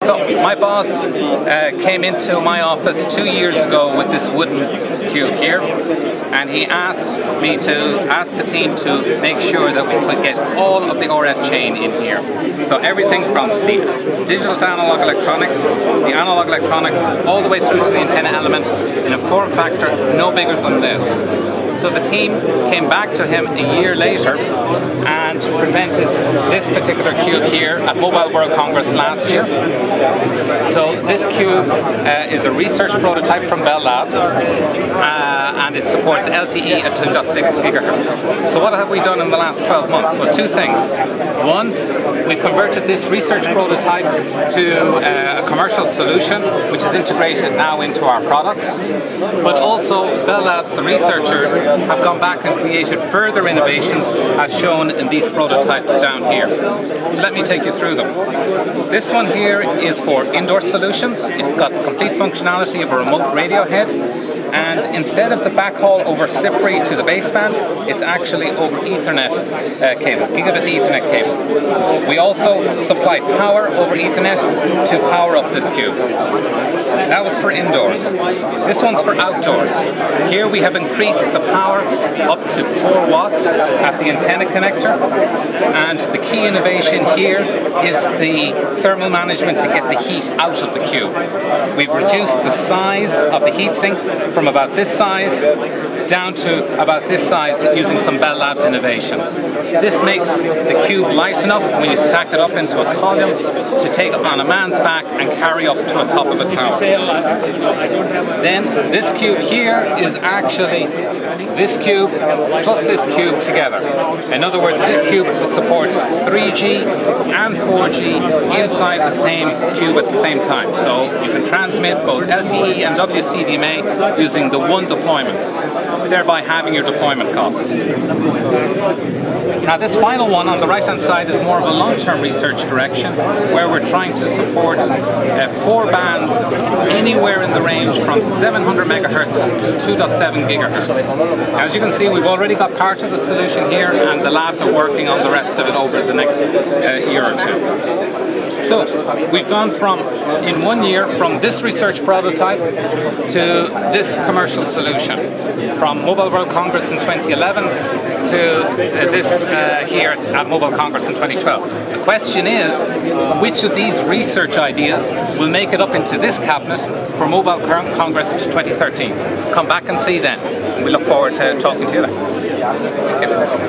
So my boss came into my office 2 years ago with this wooden cube here, and he asked me to ask the team to make sure that we could get all of the RF chain in here. So everything from the digital to analog electronics, the analog electronics, all the way through to the antenna element in a form factor no bigger than this. So the team came back to him a year later and presented this particular cube here at Mobile World Congress last year. So this cube is a research prototype from Bell Labs, and it supports LTE at 2.6 gigahertz. So what have we done in the last 12 months? Well, two things. One, we've converted this research prototype to a commercial solution, which is integrated now into our products. But also, Bell Labs, the researchers, have gone back and created further innovations as shown in these prototypes down here. So let me take you through them. This one here is for indoor solutions. It's got the complete functionality of a remote radio head, and instead of the backhaul over CPRI to the baseband, it's actually over Ethernet cable, gigabit Ethernet cable. We also supply power over Ethernet to power up this cube. That was for indoors. This one's for outdoors. Here we have increased the power up to 4 watts at the antenna connector, and the key innovation here is the thermal management to get the heat out of the cube. We've reduced the size of the heatsink from about this size down to about this size using some Bell Labs innovations. This makes the cube light enough when you stack it up into a column to take on a man's back and carry up to the top of a tower. Then this cube here is actually this cube plus this cube together. In other words, this cube supports 3G and 4G inside the same cube at the same time. So you can transmit both LTE and WCDMA using the one deployment, thereby halving your deployment costs. Now this final one on the right hand side is more of a long-term research direction, where we're trying to support 4 bands anywhere in the range from 700 megahertz to 2.7 gigahertz. As you can see, we've already got part of the solution here, and the labs are working on the rest of it over the next year or two. So we've gone from, in 1 year, from this research prototype to this commercial solution. From Mobile World Congress in 2011 to this here at Mobile Congress in 2012. The question is, which of these research ideas will make it up into this cabinet for Mobile Congress 2013? Come back and see then. We look forward to talking to you then.